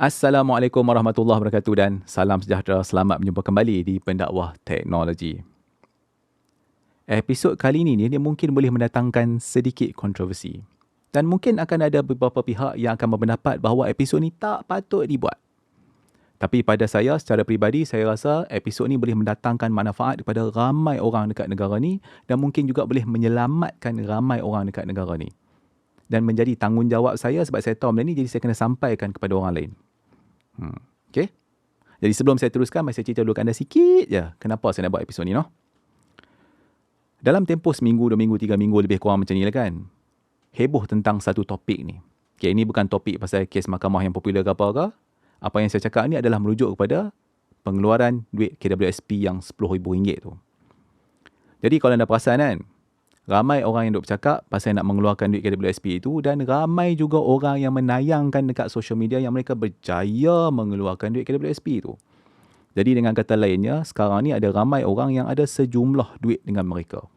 Assalamualaikum warahmatullahi wabarakatuh dan salam sejahtera. Selamat berjumpa kembali di Pendakwah Teknologi. Episod kali ini dia mungkin boleh mendatangkan sedikit kontroversi. Dan mungkin akan ada beberapa pihak yang akan berpendapat bahawa episod ni tak patut dibuat. Tapi pada saya secara peribadi, saya rasa episod ni boleh mendatangkan manfaat kepada ramai orang dekat negara ni dan mungkin juga boleh menyelamatkan ramai orang dekat negara ni. Dan menjadi tanggungjawab saya sebab saya tahu benda ni, jadi saya kena sampaikan kepada orang lain. Okay? Jadi sebelum saya teruskan, mari saya cerita dulu kat anda sikit je kenapa saya nak buat episod ni. Dalam tempoh seminggu, 2 minggu, 3 minggu lebih kurang macam ni lah kan, heboh tentang satu topik ni. Okay, ini bukan topik pasal kes mahkamah yang popular ke apa ke. Apa yang saya cakap ni adalah merujuk kepada pengeluaran duit KWSP yang RM10,000 tu. Jadi kalau anda perasan kan, ramai orang yang duk bercakap pasal nak mengeluarkan duit KWSP itu dan ramai juga orang yang menayangkan dekat social media yang mereka berjaya mengeluarkan duit KWSP itu. Jadi dengan kata lainnya, sekarang ni ada ramai orang yang ada sejumlah duit dengan mereka.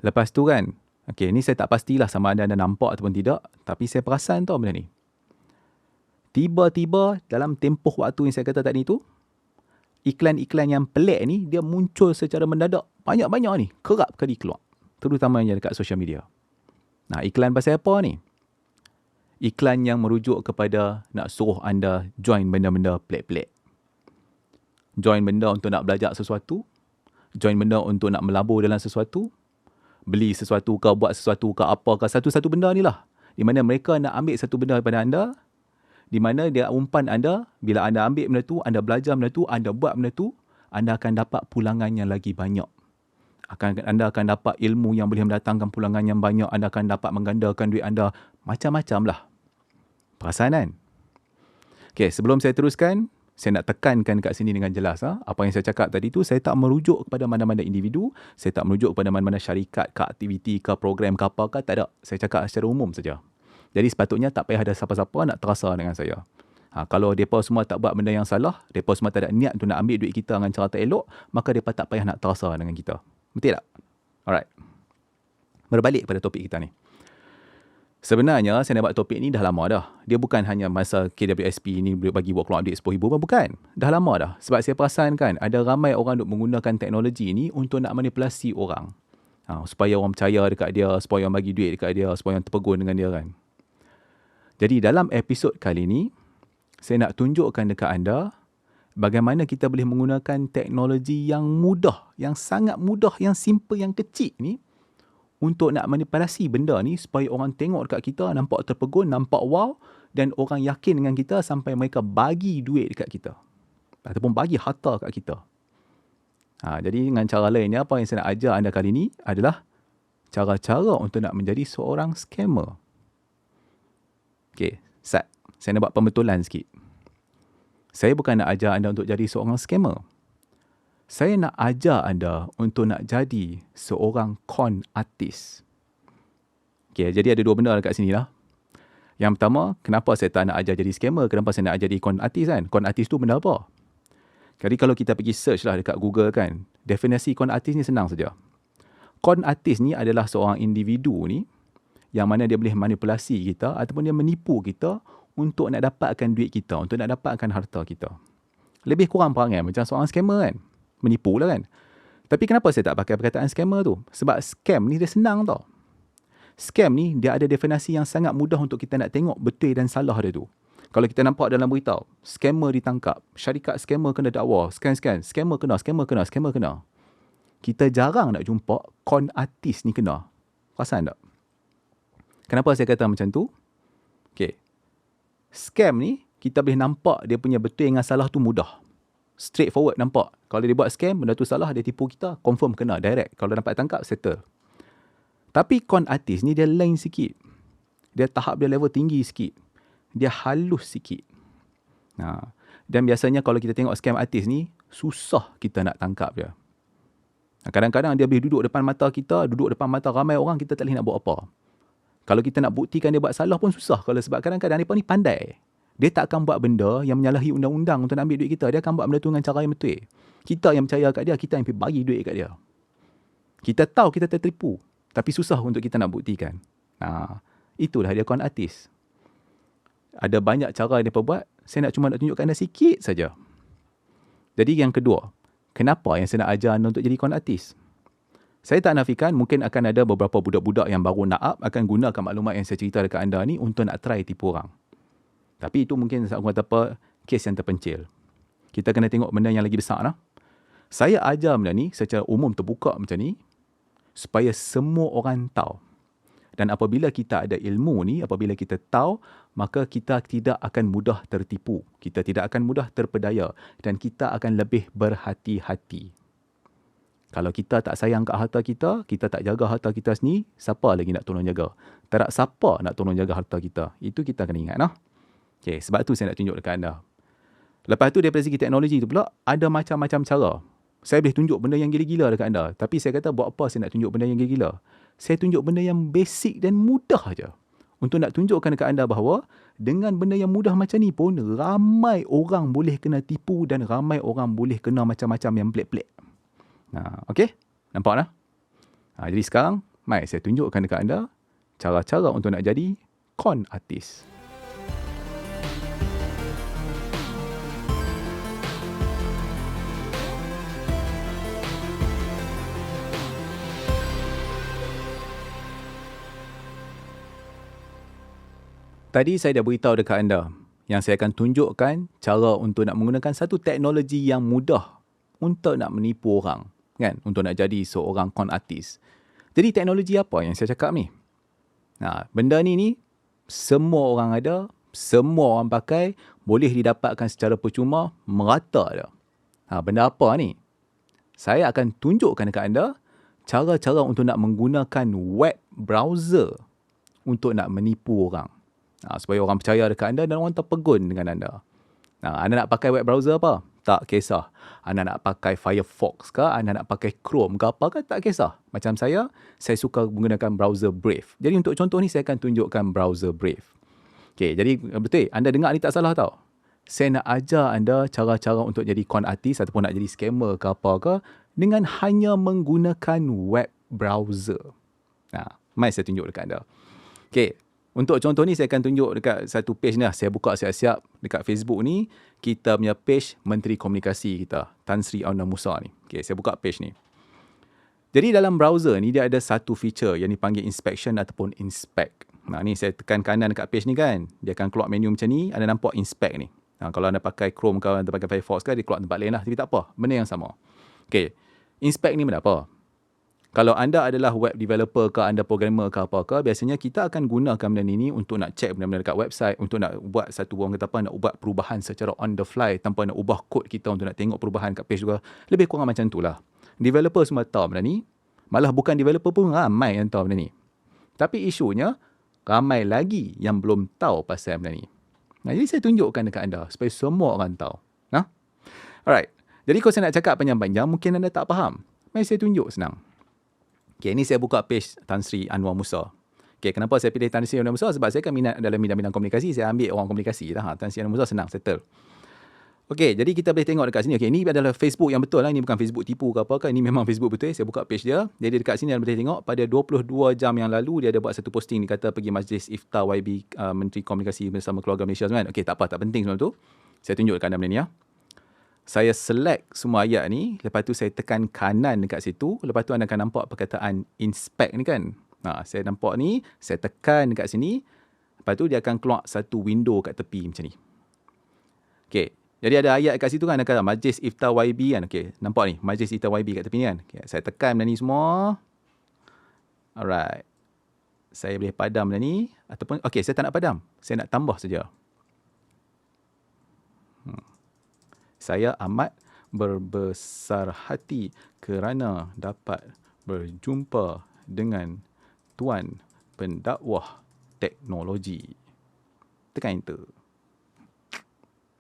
Lepas tu kan, ni saya tak pastilah sama ada anda nampak ataupun tidak, tapi saya perasan tau benda ni. Tiba-tiba dalam tempoh waktu yang saya kata tadi tu, iklan-iklan yang pelik ni, dia muncul secara mendadak. Banyak-banyak ni, kerap kali keluar. Terutamanya dekat social media. Nah, iklan pasal apa ni? Iklan yang merujuk kepada nak suruh anda join benda-benda pelik-pelik. Join benda untuk nak belajar sesuatu. Join benda untuk nak melabur dalam sesuatu. Beli sesuatu ke, buat sesuatu ke, apa ke, satu-satu benda ni lah. Di mana mereka nak ambil satu benda daripada anda, di mana dia umpan anda, bila anda ambil benda tu, anda belajar benda tu, anda buat benda tu, anda akan dapat pulangan yang lagi banyak. Anda akan dapat ilmu yang boleh mendatangkan pulangan yang banyak, anda akan dapat menggandakan duit anda, macam-macam lah. Perasan kan? Okay, sebelum saya teruskan, saya nak tekankan kat sini dengan jelas. Apa yang saya cakap tadi tu, saya tak merujuk kepada mana-mana individu, saya tak merujuk kepada mana-mana syarikat ke, aktiviti ke, program ke apa ke, tak ada. Saya cakap secara umum saja. Jadi sepatutnya tak payah ada siapa-siapa nak terasa dengan saya. Kalau mereka semua tak buat benda yang salah, mereka semua tak ada niat untuk nak ambil duit kita dengan cara tak elok, maka mereka tak payah nak terasa dengan kita. Betul tak? Alright. Berbalik pada topik kita ni. Sebenarnya saya nak buat topik ni dah lama dah. Dia bukan hanya masa KWSP ni bagi buat keluar duit RM10,000, bukan. Dah lama dah. Sebab saya perasan kan, ada ramai orang duk menggunakan teknologi ni untuk nak manipulasi orang. Supaya orang percaya dekat dia, supaya orang bagi duit dekat dia, supaya orang terpegun dengan dia kan. Jadi dalam episod kali ni, saya nak tunjukkan dekat anda bagaimana kita boleh menggunakan teknologi yang mudah, yang sangat mudah, yang simple, yang kecil ni untuk nak manipulasi benda ni supaya orang tengok dekat kita, nampak terpegun, nampak wow dan orang yakin dengan kita sampai mereka bagi duit dekat kita. Ataupun bagi harta kat kita. Jadi dengan cara lainnya, apa yang saya nak ajar anda kali ni adalah cara-cara untuk nak menjadi seorang scammer. Okay, saya nak buat pembetulan sikit. Saya bukan nak ajar anda untuk jadi seorang scammer. Saya nak ajar anda untuk nak jadi seorang con artist. Okay, jadi ada dua benda dekat sini lah. Yang pertama, kenapa saya tak nak ajar jadi scammer? Kenapa saya nak ajar jadi con artist kan? Con artist tu benda apa? Jadi kalau kita pergi search lah dekat Google kan, definisi con artist ni senang saja. Con artist ni adalah seorang individu ni yang mana dia boleh manipulasi kita ataupun dia menipu kita untuk nak dapatkan duit kita, untuk nak dapatkan harta kita. Lebih kurang perangai macam seorang scammer kan. Menipu lah kan. Tapi kenapa saya tak pakai perkataan scammer tu? Sebab scam ni dia senang tau. Scam ni dia ada definisi yang sangat mudah untuk kita nak tengok betul dan salah dia tu. Kalau kita nampak dalam berita, scammer ditangkap, syarikat scammer kena dakwa, scammer kena. Kita jarang nak jumpa con artist ni kena. Perasan tak? Kenapa saya kata macam tu? Okay. Scam ni, kita boleh nampak dia punya betul dengan salah tu mudah. Straightforward nampak. Kalau dia buat scam, benda tu salah, dia tipu kita, confirm kena, direct. Kalau dapat tangkap, settle. Tapi con artist ni dia lain sikit. Dia tahap dia level tinggi sikit. Dia halus sikit. Dan biasanya kalau kita tengok scam artist ni, susah kita nak tangkap dia. Kadang-kadang dia boleh duduk depan mata kita, duduk depan mata ramai orang, kita tak boleh nak buat apa. Kalau kita nak buktikan dia buat salah pun susah. Sebab kadang-kadang mereka ni pandai. Dia tak akan buat benda yang menyalahi undang-undang untuk nak ambil duit kita. Dia akan buat benda tu dengan cara yang betul. Kita yang percaya kat dia, kita yang pergi bagi duit kat dia. Kita tahu kita tertipu. Tapi susah untuk kita nak buktikan. Itulah dia con artist. Ada banyak cara yang mereka buat. Saya cuma nak tunjukkan anda sikit saja. Jadi yang kedua, kenapa yang saya nak ajar anda untuk jadi con artist? Saya tak nafikan mungkin akan ada beberapa budak-budak yang baru nak up akan gunakan maklumat yang saya cerita dekat anda ni untuk nak try tipu orang. Tapi itu mungkin orang kata apa, kes yang terpencil. Kita kena tengok benda yang lagi besar lah. Saya ajar benda ni secara umum terbuka macam ni supaya semua orang tahu. Dan apabila kita ada ilmu ni, apabila kita tahu, maka kita tidak akan mudah tertipu. Kita tidak akan mudah terpedaya dan kita akan lebih berhati-hati. Kalau kita tak sayang kat harta kita, kita tak jaga harta kita sendiri, siapa lagi nak tolong jaga? Tak ada siapa nak tolong jaga harta kita. Itu kita kena ingat lah. Okay, sebab tu saya nak tunjuk dekat anda. Lepas tu daripada segi teknologi tu pula, ada macam-macam cara. Saya boleh tunjuk benda yang gila-gila dekat anda. Tapi saya kata buat apa saya nak tunjuk benda yang gila-gila? Saya tunjuk benda yang basic dan mudah aja. Untuk nak tunjukkan dekat anda bahawa dengan benda yang mudah macam ni pun, ramai orang boleh kena tipu dan ramai orang boleh kena macam-macam yang pelik-pelik. Okay? Nampak tak? Jadi sekarang, mari saya tunjukkan dekat anda cara-cara untuk nak jadi con artist. Tadi saya dah beritahu dekat anda yang saya akan tunjukkan cara untuk nak menggunakan satu teknologi yang mudah untuk nak menipu orang, kan? Untuk nak jadi seorang con artist. Jadi teknologi apa yang saya cakap ni? Benda ni semua orang ada, semua orang pakai, boleh didapatkan secara percuma, merata dah. Benda apa ni? Saya akan tunjukkan dekat anda cara-cara untuk nak menggunakan web browser untuk nak menipu orang. Supaya orang percaya dekat anda dan orang terpegun dengan anda. Anda nak pakai web browser apa? Tak kisah. Anda nak pakai Firefox ke? Anda nak pakai Chrome ke apa ke? Tak kisah. Macam saya suka menggunakan browser Brave. Jadi untuk contoh ni, saya akan tunjukkan browser Brave. Okay, jadi betul, anda dengar ni tak salah tau. Saya nak ajar anda cara-cara untuk jadi con artist ataupun nak jadi scammer ke apa ke dengan hanya menggunakan web browser. Mari saya tunjuk dekat anda. Okay. Untuk contoh ni, saya akan tunjuk dekat satu page ni lah. Saya buka siap-siap dekat Facebook ni. Kita punya page Menteri Komunikasi kita, Tan Sri Amno Musa ni. Okay, saya buka page ni. Jadi dalam browser ni, dia ada satu feature yang dipanggil inspection ataupun inspect. Ni saya tekan kanan dekat page ni kan. Dia akan keluar menu macam ni. Anda nampak inspect ni. Kalau anda pakai Chrome ke, anda pakai Firefox ke, dia keluar tempat lain lah. Tapi tak apa. Benda yang sama. Okay. Inspect ni benda apa? Kalau anda adalah web developer ke, anda programmer ke apa ke, biasanya kita akan gunakan benda ni untuk nak check benda-benda dekat website, untuk nak buat satu orang kata apa, nak buat perubahan secara on the fly tanpa nak ubah kod kita untuk nak tengok perubahan kat page juga. Lebih kurang macam tu lah. Developer semua tahu benda ni. Malah bukan developer pun ramai yang tahu benda ni. Tapi isunya, ramai lagi yang belum tahu pasal benda ni. Jadi saya tunjukkan dekat anda supaya semua orang tahu. Alright. Jadi kalau saya nak cakap panjang-panjang, mungkin anda tak faham. Mari saya tunjuk senang. Okay, ni saya buka page Tan Sri Anwar Musa. Okay, kenapa saya pilih Tan Sri Anwar Musa? Sebab saya kan minat dalam bidang komunikasi. Saya ambil orang komunikasi lah. Tan Sri Anwar Musa senang, settle. Okay, jadi kita boleh tengok dekat sini. Okay, ni adalah Facebook yang betul lah. Ini bukan Facebook tipu ke apa ke. Ini memang Facebook betul. Saya buka page dia. Jadi dekat sini anda boleh tengok. Pada 22 jam yang lalu, dia ada buat satu posting. Dia kata pergi majlis iftar YB Menteri Komunikasi bersama keluarga Malaysia. Okay, tak apa. Tak penting semua tu. Saya tunjuk dekat anda benda ni ya. Saya select semua ayat ni, lepas tu saya tekan kanan dekat situ, lepas tu anda akan nampak perkataan inspect ni kan. Saya nampak ni, saya tekan dekat sini, lepas tu dia akan keluar satu window kat tepi macam ni. Okay, jadi ada ayat kat situ kan, anda kata Majlis Iftar YB kan. Okay, nampak ni, Majlis Iftar YB kat tepi ni kan. Okay, saya tekan benda ni semua. Alright. Saya boleh padam benda ni, ataupun, okay, saya tak nak padam. Saya nak tambah saja. Saya amat berbesar hati kerana dapat berjumpa dengan Tuan Pendakwah Teknologi. Tekan enter.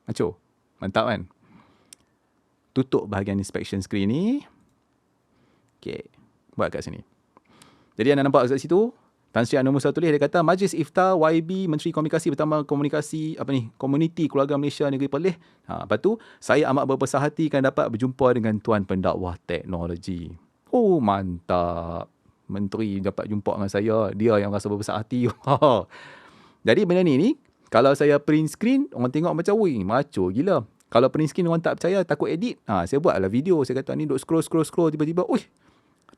Maco. Mantap kan? Tutup bahagian inspection screen ni. Okay. Buat kat sini. Jadi anda nampak kat situ. Tan Sri Anwar Musa tulis, dia kata Majlis Iftar YB Menteri Komunikasi bertambah komunikasi komuniti keluarga Malaysia negeri Perlis. Lepas tu saya amat berbesar hati kerana dapat berjumpa dengan Tuan Pendakwah Teknologi. Oh, mantap. Menteri dapat jumpa dengan saya, dia yang rasa berbesar hati. Jadi benda ni Kalau saya print screen, orang tengok macam, wih, maco gila. Kalau print screen orang tak percaya, takut edit. Saya buatlah video. Saya kata ni duk scroll. Tiba-tiba,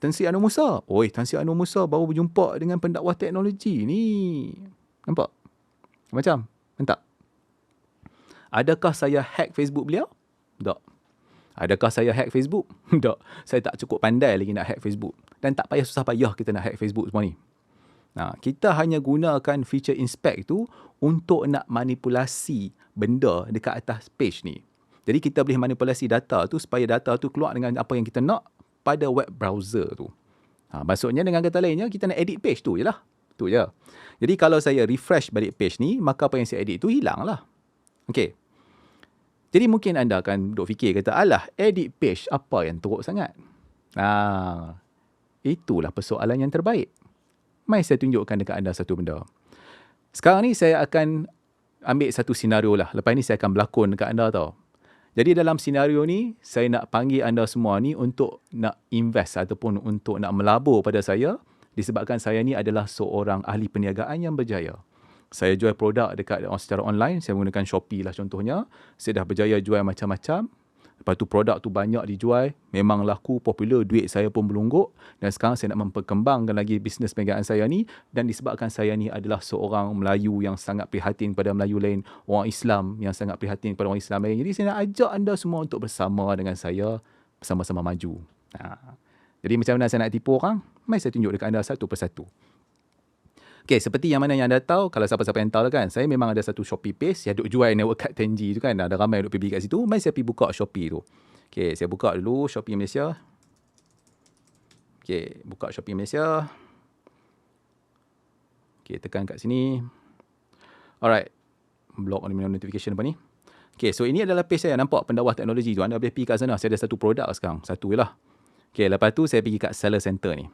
Tan Sri Anwar Musa. Tan Sri Anwar Musa baru berjumpa dengan pendakwah teknologi ni. Nampak? Macam? Entah. Adakah saya hack Facebook beliau? Tak. Adakah saya hack Facebook? Tak. Saya tak cukup pandai lagi nak hack Facebook. Dan tak payah susah payah kita nak hack Facebook semua ni. Kita hanya gunakan feature inspect tu untuk nak manipulasi benda dekat atas page ni. Jadi kita boleh manipulasi data tu supaya data tu keluar dengan apa yang kita nak pada web browser tu. Maksudnya dengan kata lainnya, kita nak edit page tu je lah. Tu je. Jadi kalau saya refresh balik page ni, maka apa yang saya edit tu hilang lah. Okay. Jadi mungkin anda akan duk fikir, kata, alah, edit page apa yang teruk sangat? Itulah persoalan yang terbaik. Mari saya tunjukkan dekat anda satu benda. Sekarang ni saya akan ambil satu senario lah. Lepas ni saya akan berlakon dekat anda tau. Jadi dalam senario ni, saya nak panggil anda semua ni untuk nak invest ataupun untuk nak melabur pada saya, disebabkan saya ni adalah seorang ahli perniagaan yang berjaya. Saya jual produk dekat secara online, saya menggunakan Shopee lah contohnya. Saya dah berjaya jual macam-macam. Lepas tu produk tu banyak dijual, memang laku, popular, duit saya pun berlungguk. Dan sekarang saya nak memperkembangkan lagi bisnes perniagaan saya ni. Dan disebabkan saya ni adalah seorang Melayu yang sangat prihatin pada Melayu lain, orang Islam yang sangat prihatin pada orang Islam lain. Jadi saya nak ajak anda semua untuk bersama dengan saya, bersama-sama maju. Jadi macam mana saya nak tipu orang? Mari saya tunjuk dekat anda satu persatu. Okay, seperti yang mana yang anda tahu, kalau siapa-siapa yang tahu lah kan, saya memang ada satu Shopee page yang duk jual network card 10G tu kan. Ada ramai yang duk pergi kat situ. Mari saya pergi buka Shopee tu. Okay, saya buka dulu Shopee Malaysia. Okay, buka Shopee Malaysia. Okay, tekan kat sini. Alright. Block notification apa ni. Okay, so ini adalah page saya. Nampak pendakwah teknologi tu. Anda boleh pergi kat sana. Saya ada satu produk sekarang. Satu je lah. Okay, lepas tu saya pergi kat seller center ni.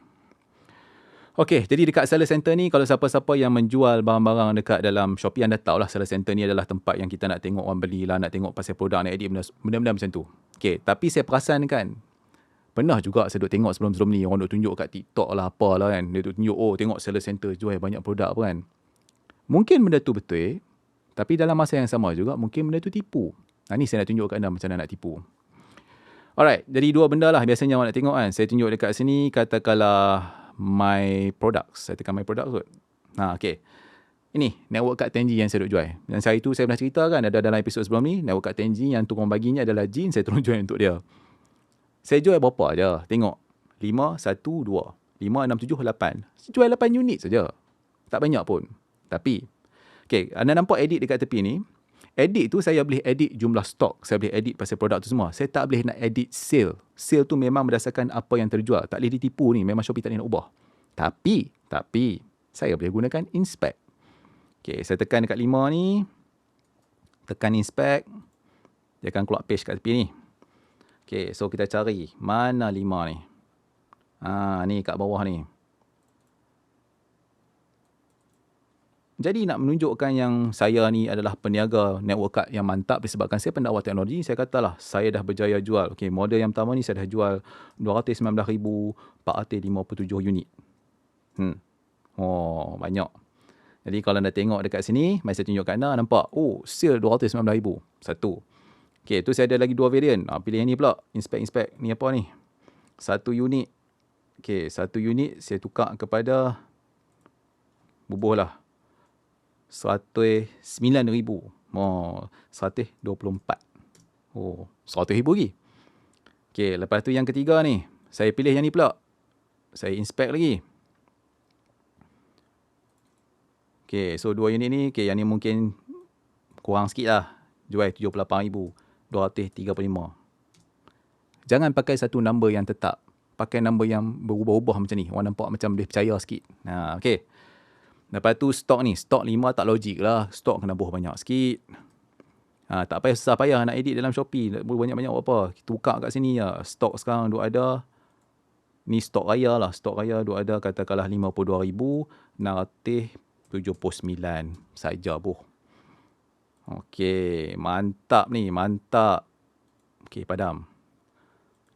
Okey, jadi dekat seller center ni, kalau siapa-siapa yang menjual barang-barang dekat dalam Shopee, anda tahulah seller center ni adalah tempat yang kita nak tengok orang belilah, nak tengok pasal produk, nak edit benda-benda macam tu. Okey, tapi saya perasan kan, pernah juga saya duk tengok sebelum-sebelum ni, orang duk tunjuk kat TikTok lah, apalah kan. Dia duk tunjuk, tengok seller center jual banyak produk apa kan. Mungkin benda tu betul, tapi dalam masa yang sama juga, mungkin benda tu tipu. Ni saya nak tunjuk kat anda macam mana nak tipu. Alright, jadi dua benda lah biasanya orang nak tengok kan. Saya tunjuk dekat sini, katakanlah my products. Saya tekan my products kot. Okay. Ini network card 10G yang saya duk jual. Dan hari tu saya pernah cerita kan, ada dalam episod sebelum ni, network card 10G yang tukang baginya adalah Jin, saya tolong jual untuk dia. Saya jual berapa je? Tengok. 5, 1, 2. 5, 6, 7, 8. Jual 8 unit saja. Tak banyak pun. Tapi, okay, anda nampak edit dekat tepi ni. Edit tu saya boleh edit jumlah stok. Saya boleh edit pasal produk tu semua. Saya tak boleh nak edit sale. Sale tu memang berdasarkan apa yang terjual. Tak boleh ditipu ni. Memang Shopee tak boleh nak ubah. Tapi, saya boleh gunakan inspect. Okay, saya tekan dekat 5 ni. Tekan inspect. Dia akan keluar page kat tepi ni. Okay, so kita cari. Mana 5 ni? Ni kat bawah ni. Jadi nak menunjukkan yang saya ni adalah peniaga network card yang mantap disebabkan saya pendakwah teknologi, saya katalah saya dah berjaya jual. Okey, model yang pertama ni saya dah jual 219,457 unit. Banyak. Jadi kalau anda tengok dekat sini, mari saya tunjukkan anda, nampak? Sale 219,000. Satu. Okey, tu saya ada lagi dua variant. Pilih yang ni pula. Inspect. Ni apa ni? Satu unit. Okey, satu unit saya tukar kepada bubuhlah 109,000. 124. 100,000 lagi. Okey, lepas tu yang ketiga ni. Saya pilih yang ni pula. Saya inspect lagi. Okey, so dua unit ni. Okey, yang ni mungkin kurang sikit lah. Jual 78,235. Jangan pakai satu number yang tetap. Pakai number yang berubah-ubah macam ni. Orang nampak macam boleh percaya sikit. Okey. Lepas tu stok ni. Stok 5 tak logik lah. Stok kena buah banyak sikit. Tak payah susah payah nak edit dalam Shopee. Banyak-banyak apa. Kita buka kat sini je. Stok sekarang duk ada. Ni stok raya lah. Stok raya duk ada katakanlah 52,679 saja buh. Okey. Mantap ni. Mantap. Okey, padam.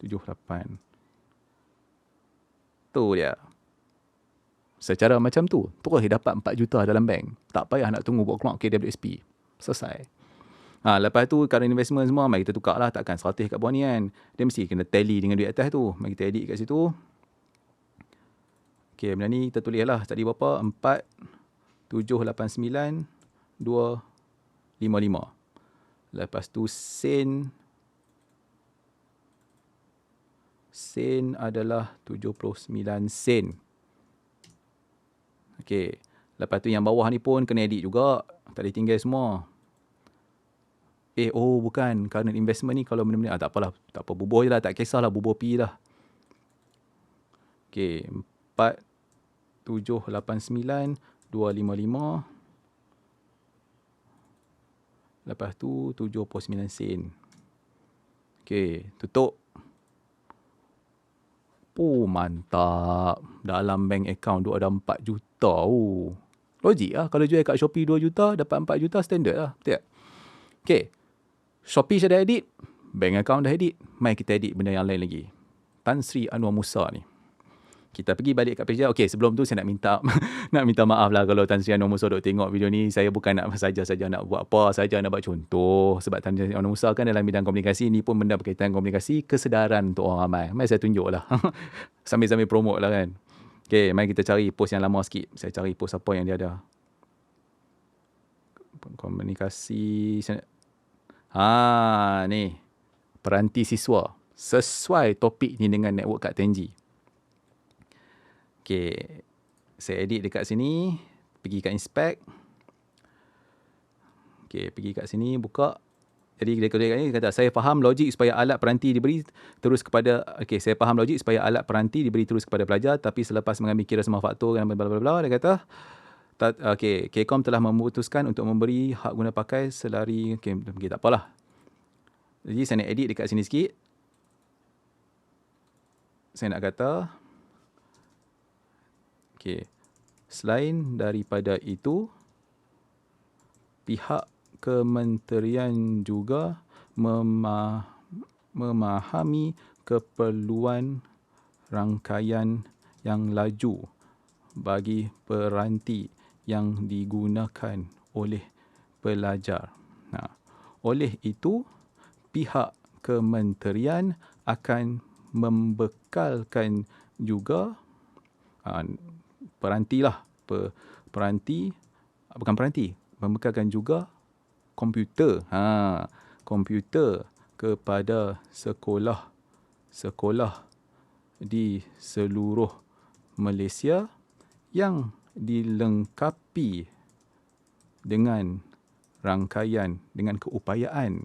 78. Tu dia. Secara macam tu, terus dapat 4 juta dalam bank. Tak payah nak tunggu buat keluar KWSP. Selesai. Lepas tu current investment semua, mari kita tukar lah. Takkan 100 kat bawah ni kan. Dia mesti kena tally dengan duit atas tu. Mari kita edit kat situ. Okay, benda ni kita tulis lah. Tadi berapa? 4, 7, 8, 9, 2, 5, 5. Lepas tu sen adalah 79 sen. Okay. Lepas tu yang bawah ni pun kena edit juga. Tak boleh tinggal semua. Bukan. Current investment ni kalau benda-benda, tak apalah. Tak apa, bubuh je lah. Tak kisahlah, bubuh pi lah. Okay. 4, 7, 8, 9, 2, 5, 5. Lepas tu 79 sen. Okay. Tutup. Mantap. Dalam bank account tu ada 4 juta. Logik lah. Kalau jual kat Shopee 2 juta, dapat 4 juta standard lah. Betul tak? Okay. Shopee dah edit. Bank account dah edit. Mari kita edit benda yang lain lagi. Tan Sri Anwar Musa ni. Kita pergi balik kat page dia. Okay, sebelum tu saya nak minta maaf lah kalau Tan Sri Anwar Musa duk tengok video ni. Saya bukan nak saja nak buat apa. Saja nak buat contoh. Sebab Tan Sri Anwar Musa kan dalam bidang komunikasi. Ni pun benda berkaitan komunikasi. Kesedaran untuk orang ramai. Mari saya tunjuk lah. Sambil-sambil promote lah kan. Okay, mari kita cari post yang lama sikit. Saya cari post apa yang dia ada. Komunikasi. Ni. Peranti siswa. Sesuai topik ni dengan network kat Tenji. Okay. Saya edit dekat sini. Pergi kat inspect. Okay. Pergi kat sini. Buka. Jadi dia kata, saya faham logik supaya alat peranti diberi terus kepada, saya faham logik supaya alat peranti diberi terus kepada pelajar, tapi selepas mengambil kira semua faktor dan blablabla, dia kata, Kcom telah memutuskan untuk memberi hak guna pakai selari, tak apalah. Jadi saya nak edit dekat sini sikit. Saya nak kata, selain daripada itu, pihak kementerian juga memahami keperluan rangkaian yang laju bagi peranti yang digunakan oleh pelajar. Oleh itu, pihak kementerian akan membekalkan juga membekalkan juga komputer. Komputer kepada sekolah di seluruh Malaysia yang dilengkapi dengan keupayaan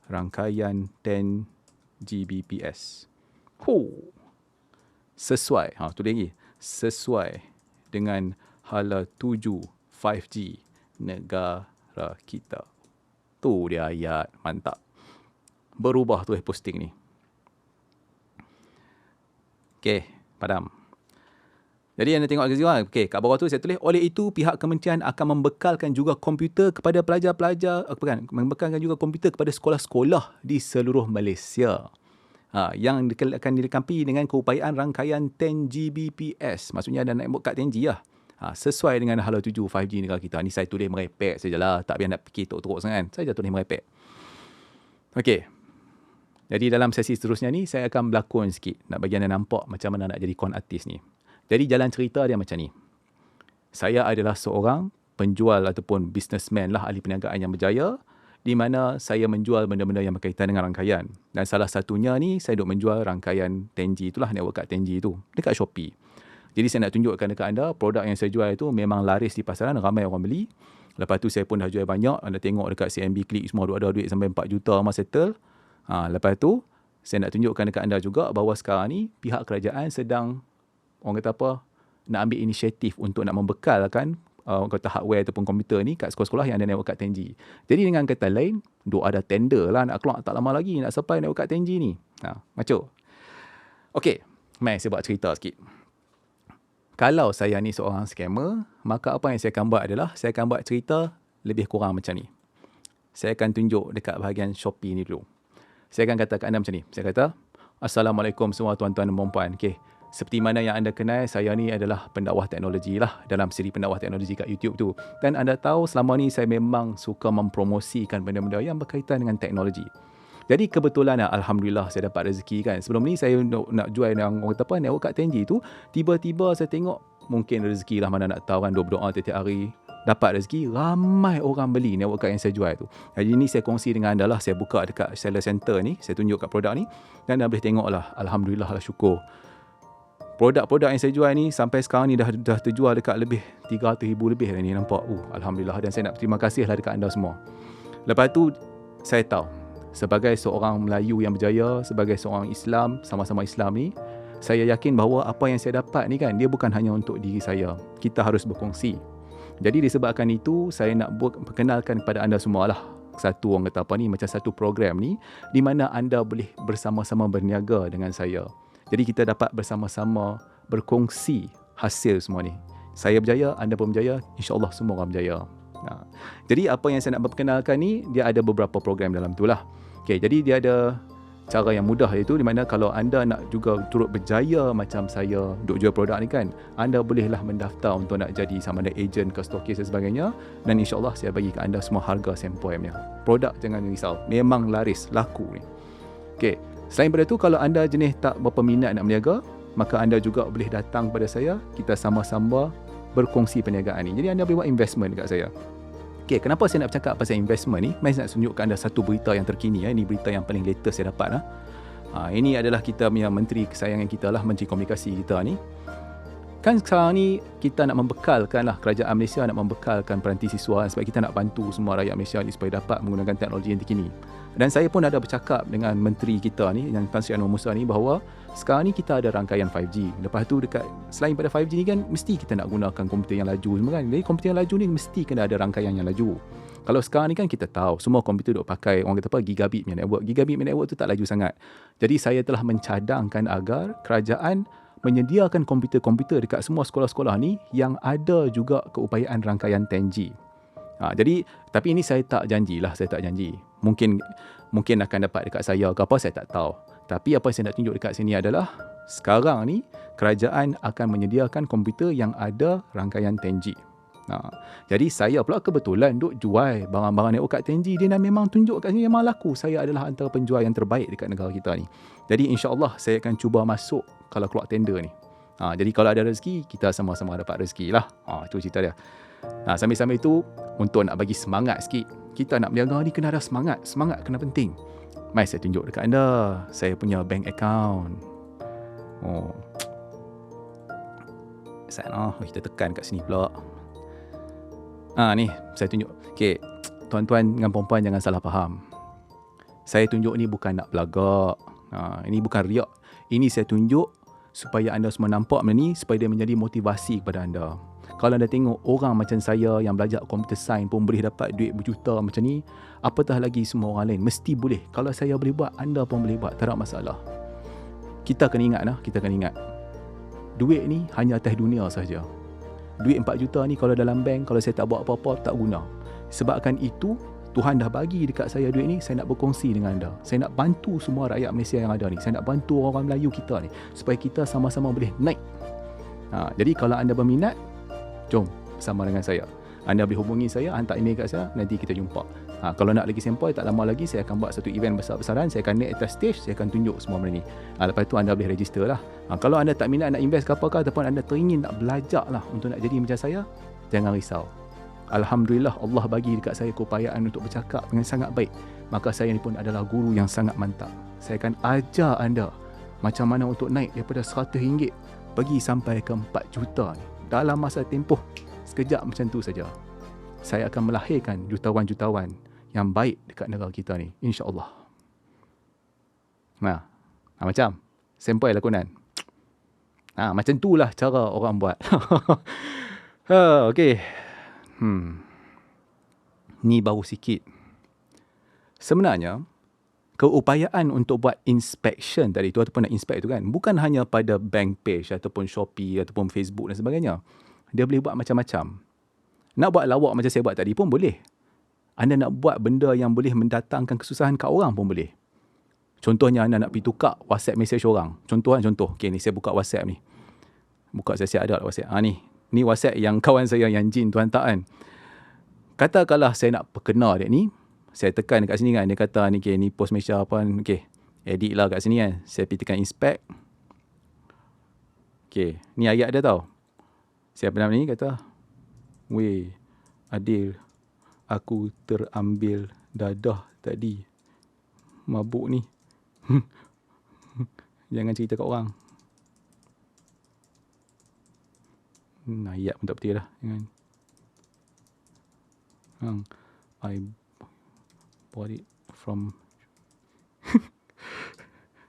rangkaian 10 Gbps. Sesuai. Tu lagi. Sesuai dengan hala 7 5G negara kita. Tu dia ayat. Mantap. Berubah tu posting ni. Okay. Padam. Jadi anda tengok ke kat bawah tu saya tulis, oleh itu pihak kementerian akan membekalkan juga komputer kepada pelajar-pelajar, membekalkan juga komputer kepada sekolah-sekolah di seluruh Malaysia. Yang akan dilengkapi dengan keupayaan rangkaian 10 Gbps. Maksudnya ada network kat 10G lah. Sesuai dengan hala 7 5G negara kita. Ni saya tulis merepek sajalah. Tak payah nak fikir teruk-teruk sangat. Saya tulis merepek. Okey. Jadi dalam sesi seterusnya ni, saya akan berlakon sikit. Nak bagi anda nampak macam mana nak jadi con artist ni. Jadi jalan cerita dia macam ni. Saya adalah seorang penjual ataupun businessman lah, ahli perniagaan yang berjaya, di mana saya menjual benda-benda yang berkaitan dengan rangkaian. Dan salah satunya ni, saya duk menjual rangkaian 10G itulah, network kat 10G tu, dekat Shopee. Jadi saya nak tunjukkan dekat anda, produk yang saya jual itu memang laris di pasaran, ramai orang beli. Lepas tu saya pun dah jual banyak. Anda tengok dekat CMB Click semua ada duit sampai 4 juta masa settle. Lepas tu, saya nak tunjukkan dekat anda juga bahawa sekarang ni, pihak kerajaan sedang, orang kata apa, nak ambil inisiatif untuk nak membekalkan orang kata hardware ataupun komputer ni kat sekolah-sekolah yang ada network kat 10G. Jadi dengan kata lain, ada tender lah nak keluar tak lama lagi nak supply network kat 10G ni. Macam. Okey, mari saya buat cerita sikit. Kalau saya ni seorang scammer, maka apa yang saya akan buat adalah, saya akan buat cerita lebih kurang macam ni. Saya akan tunjuk dekat bahagian Shopee ni dulu. Saya akan kata kat anda macam ni. Saya kata, Assalamualaikum semua tuan-tuan dan puan-puan. Okay. Seperti mana yang anda kenal, saya ni adalah pendakwah teknologi lah dalam siri pendakwah teknologi kat YouTube tu. Dan anda tahu selama ni saya memang suka mempromosikan benda-benda yang berkaitan dengan teknologi. Jadi kebetulan Alhamdulillah saya dapat rezeki kan. Sebelum ni saya nak jual yang orang kata apa, network kat Tenji tu. Tiba-tiba saya tengok mungkin rezeki lah, mana nak tahu kan, doa tiap-tiap hari. Dapat rezeki, ramai orang beli network card yang saya jual tu. Jadi ni saya kongsi dengan anda lah. Saya buka dekat seller center ni. Saya tunjuk kat produk ni. Dan anda boleh tengok lah. Alhamdulillah lah, syukur. Produk-produk yang saya jual ni sampai sekarang ni dah terjual dekat lebih 300,000 lebih dah ni, nampak. Alhamdulillah. Dan saya nak berterima kasih lah dekat anda semua. Lepas tu saya tahu, sebagai seorang Melayu yang berjaya, sebagai seorang Islam, sama-sama Islam ni, saya yakin bahawa apa yang saya dapat ni kan, dia bukan hanya untuk diri saya. Kita harus berkongsi. Jadi disebabkan itu, saya nak perkenalkan kepada anda semua lah satu, orang kata apa ni, macam satu program ni, di mana anda boleh bersama-sama berniaga dengan saya. Jadi kita dapat bersama-sama berkongsi hasil semua ni. Saya berjaya, anda pun berjaya, insya-Allah semua orang berjaya. Jadi apa yang saya nak perkenalkan ni, dia ada beberapa program dalam tu lah. Okay, jadi dia ada cara yang mudah, iaitu di mana kalau anda nak juga turut berjaya macam saya duk jual produk ni kan, anda bolehlah mendaftar untuk nak jadi sama ada ejen ke stokis dan sebagainya, dan insya-Allah saya bagi ke anda semua harga sempoi-nya. Produk jangan risau, memang laris, laku ni. Okay. Selain daripada tu, kalau anda jenis tak berapa minat nak berniaga, maka anda juga boleh datang kepada saya, kita sama-sama berkongsi perniagaan ni. Jadi anda boleh buat investment dekat saya. Okay, kenapa saya nak bercakap pasal investment ni? Saya nak tunjukkan anda satu berita yang terkini. Ini berita yang paling latest saya dapat. Ini adalah kita punya menteri kesayangan kita lah, Menteri Komunikasi kita ni. Kan sekarang ni kita nak membekalkan lah, kerajaan Malaysia nak membekalkan peranti siswa sebab kita nak bantu semua rakyat Malaysia ni supaya dapat menggunakan teknologi yang terkini. Dan saya pun ada bercakap dengan menteri kita ni, yang Tan Sri Anwar Musa ni, bahawa sekarang ni kita ada rangkaian 5G. Lepas tu dekat selain pada 5G ni kan, mesti kita nak gunakan komputer yang laju semua kan. Jadi komputer yang laju ni mesti kena ada rangkaian yang laju. Kalau sekarang ni kan kita tahu semua komputer duk pakai orang kata apa, gigabit punya network. Gigabit punya network tu tak laju sangat. Jadi saya telah mencadangkan agar kerajaan menyediakan komputer-komputer dekat semua sekolah-sekolah ni yang ada juga keupayaan rangkaian 10G. Jadi, tapi ini saya tak janjilah, saya tak janji. Mungkin akan dapat dekat saya ke apa, saya tak tahu. Tapi apa yang saya nak tunjuk dekat sini adalah sekarang ni kerajaan akan menyediakan komputer yang ada rangkaian 10G. Jadi saya pula kebetulan duk jual barang-barang network kat 10G. Dia memang tunjuk kat sini memang laku. Saya adalah antara penjual yang terbaik dekat negara kita ni. Jadi insya-Allah saya akan cuba masuk kalau keluar tender ni. Jadi kalau ada rezeki, kita sama-sama dapat rezeki lah. Itu cerita dia. Sambil-sambil itu, untuk nak bagi semangat sikit, kita nak berniaga ni kena ada semangat. Semangat kena penting. Mai saya tunjuk dekat anda saya punya bank account. Sana kita tekan kat sini pula. Ni saya tunjuk. Okey, tuan-tuan dengan puan-puan jangan salah faham. Saya tunjuk ni bukan nak belagak. Ini bukan riak. Ini saya tunjuk supaya anda semua nampak benda ni, supaya dia menjadi motivasi kepada anda. Kalau anda tengok orang macam saya yang belajar computer science pun boleh dapat duit berjuta macam ni, apatah lagi semua orang lain. Mesti boleh. Kalau saya boleh buat, anda pun boleh buat. Tak ada masalah. Kita kena ingat. Duit ni hanya atas dunia sahaja. Duit 4 juta ni kalau dalam bank, kalau saya tak buat apa-apa, tak guna. Sebabkan itu, Tuhan dah bagi dekat saya duit ni, saya nak berkongsi dengan anda. Saya nak bantu semua rakyat Malaysia yang ada ni. Saya nak bantu orang Melayu kita ni, supaya kita sama-sama boleh naik. Jadi kalau anda berminat, jom bersama dengan saya. Anda boleh hubungi saya, hantar email kat saya, nanti kita jumpa. Kalau nak lagi sempoi, tak lama lagi saya akan buat satu event besar-besaran. Saya akan naik atas stage, saya akan tunjuk semua benda ni. Lepas tu anda boleh register lah. Kalau anda tak minat nak invest ke apakah, ataupun anda teringin nak belajar lah untuk nak jadi macam saya, jangan risau. Alhamdulillah Allah bagi dekat saya keupayaan untuk bercakap dengan sangat baik. Maka saya ni pun adalah guru yang sangat mantap. Saya akan ajar anda macam mana untuk naik daripada RM100 pergi sampai ke 4 juta ni. Dalam masa tempoh sekejap macam tu saja. Saya akan melahirkan jutawan-jutawan yang baik dekat negara kita ni, insya-Allah. Macam sempoi lakonan. Macam itulah cara orang buat. Okey. Ni baru sikit. Sebenarnya keupayaan untuk buat inspection tadi tu, ataupun nak inspect tu kan, bukan hanya pada bank page ataupun Shopee ataupun Facebook dan sebagainya. Dia boleh buat macam-macam. Nak buat lawak macam saya buat tadi pun boleh. Anda nak buat benda yang boleh mendatangkan kesusahan kat orang pun boleh. Contohnya anda nak pergi tukar WhatsApp message orang. Contoh. Okay, ni saya buka WhatsApp ni. Buka saya ada WhatsApp. Ni WhatsApp yang kawan saya yang jin tu hantar kan. Katakanlah saya nak perkenal dia ni. Saya tekan dekat sini kan. Dia kata ni, okay, ni post message apa. Okay, edit lah kat sini kan. Saya pergi tekan inspect. Okay, ni ayat dia tau. Saya pernah ni kata, weh, Adil, aku terambil dadah tadi. Mabuk ni. Jangan cerita kat orang. Ayat pun tak betul lah. I bought it from...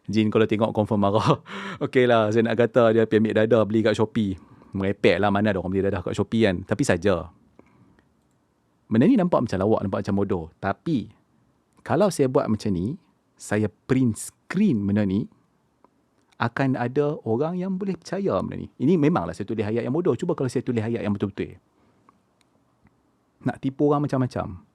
Jin kalau tengok confirm marah. Okey lah, saya nak kata dia pergi ambil dadah beli kat Shopee. Merepek lah, mana ada orang beli dadah kat Shopee kan. Tapi saja. Benda ni nampak macam lawak, nampak macam bodoh. Tapi, kalau saya buat macam ni, saya print screen benda ni, akan ada orang yang boleh percaya benda ni. Ini memanglah saya tulis ayat yang bodoh. Cuba kalau saya tulis ayat yang betul-betul. Nak tipu orang macam-macam.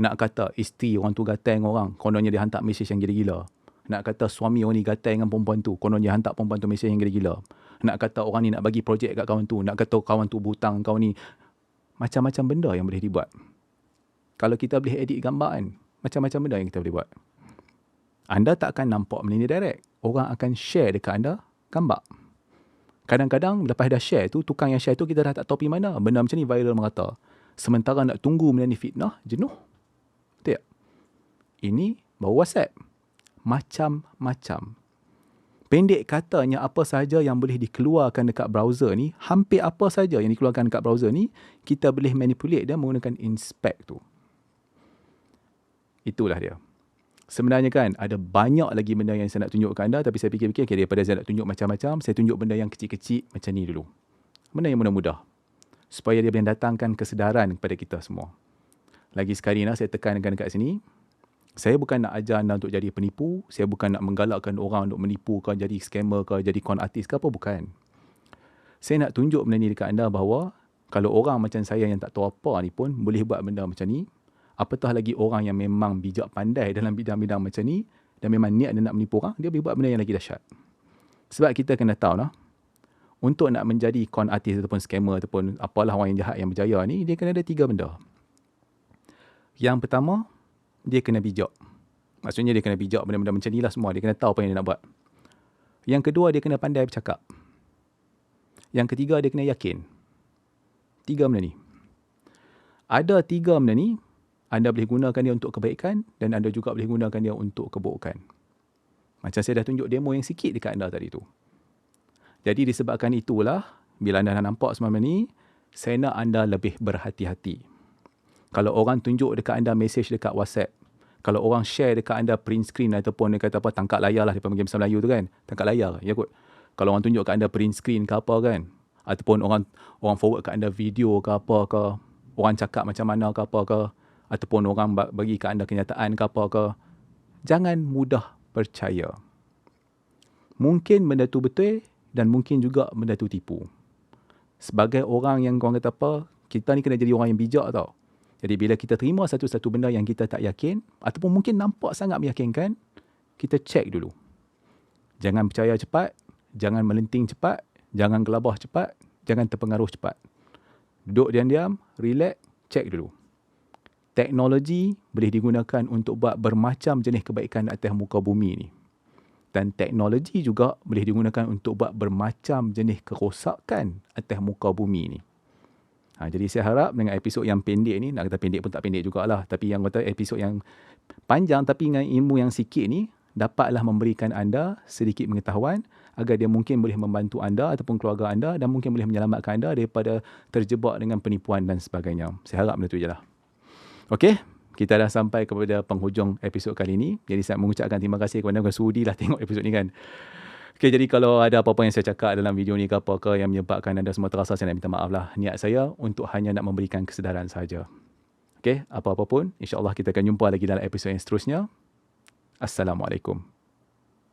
Nak kata isteri orang tu gatai dengan orang, kononnya dia hantar mesej yang gila-gila. Nak kata suami orang ni gatai dengan perempuan tu, kononnya hantar perempuan tu mesej yang gila-gila. Nak kata orang ni nak bagi projek kat kawan tu, nak kata kawan tu berhutang kau ni. Macam-macam benda yang boleh dibuat. Kalau kita boleh edit gambar kan, macam-macam benda yang kita boleh buat. Anda tak akan nampak benda ni direct. Orang akan share dekat anda gambar. Kadang-kadang lepas dah share tu, tukang yang share tu kita dah tak tahu pergi mana. Benda macam ni viral merata. Sementara nak tunggu benda ni fitnah, jenuh. Betul tak? Ini baru WhatsApp. Macam-macam. Pendek katanya, apa sahaja yang boleh dikeluarkan dekat browser ni, hampir apa sahaja yang dikeluarkan dekat browser ni, kita boleh manipulate dia menggunakan inspect tu. Itulah dia. Sebenarnya kan, ada banyak lagi benda yang saya nak tunjuk ke anda, tapi saya fikir-fikir, okay, daripada saya nak tunjuk macam-macam, saya tunjuk benda yang kecil-kecil macam ni dulu. Benda yang mudah-mudah. Supaya dia boleh datangkan kesedaran kepada kita semua. Lagi sekali saya tekankan dekat sini, saya bukan nak ajar anda untuk jadi penipu, saya bukan nak menggalakkan orang untuk menipu ke, jadi scammer ke, jadi con artist ke apa, bukan. Saya nak tunjuk benda ni dekat anda bahawa, kalau orang macam saya yang tak tahu apa ni pun, boleh buat benda macam ni, apatah lagi orang yang memang bijak pandai dalam bidang-bidang macam ni, dan memang niat dia nak menipu orang, dia boleh buat benda yang lagi dahsyat. Sebab kita kena tahu lah, untuk nak menjadi con artist ataupun scammer ataupun apalah orang yang jahat yang berjaya ni, dia kena ada 3 benda. Yang pertama, dia kena bijak. Maksudnya dia kena bijak benda-benda macam ni lah semua. Dia kena tahu apa yang dia nak buat. Yang kedua, dia kena pandai bercakap. Yang ketiga, dia kena yakin. 3 benda ni. Ada 3 benda ni, anda boleh gunakan dia untuk kebaikan dan anda juga boleh gunakan dia untuk keburukan. Macam saya dah tunjuk demo yang sikit dekat anda tadi tu. Jadi disebabkan itulah, bila anda dah nampak semua benda ni, saya nak anda lebih berhati-hati. Kalau orang tunjuk dekat anda message dekat WhatsApp, kalau orang share dekat anda print screen ataupun dia kata apa, tangkap layar lah, dia panggil bahasa Melayu tu kan, tangkap layar, ya kot. Kalau orang tunjuk kat anda print screen ke apa kan, ataupun orang forward kat anda video ke apa ke, orang cakap macam mana ke apa ke, ataupun orang bagi kat anda kenyataan ke apa ke, jangan mudah percaya. Mungkin benda tu betul dan mungkin juga benda tu tipu. Sebagai orang yang orang kata apa, kita ni kena jadi orang yang bijak tau. Jadi bila kita terima satu-satu benda yang kita tak yakin, ataupun mungkin nampak sangat meyakinkan, kita cek dulu. Jangan percaya cepat, jangan melenting cepat, jangan gelabah cepat, jangan terpengaruh cepat. Duduk diam-diam, relax, cek dulu. Teknologi boleh digunakan untuk buat bermacam jenis kebaikan atas muka bumi ni. Dan teknologi juga boleh digunakan untuk buat bermacam jenis kerosakan atas muka bumi ni. Jadi saya harap dengan episod yang pendek ni, nak kata pendek pun tak pendek jugalah, tapi yang kata episod yang panjang tapi dengan ilmu yang sikit ni, dapatlah memberikan anda sedikit pengetahuan agar dia mungkin boleh membantu anda ataupun keluarga anda dan mungkin boleh menyelamatkan anda daripada terjebak dengan penipuan dan sebagainya. Saya harap benda tu je lah. Okey, kita dah sampai kepada penghujung episod kali ini. Jadi saya mengucapkan terima kasih kepada anda kerana sudilah tengok episod ni kan. Okey, jadi kalau ada apa-apa yang saya cakap dalam video ni ke apa ke yang menyebabkan anda semua terasa, saya nak minta maaf lah. Niat saya untuk hanya nak memberikan kesedaran sahaja. Okey, apa-apa pun, insya-Allah kita akan jumpa lagi dalam episod yang seterusnya. Assalamualaikum.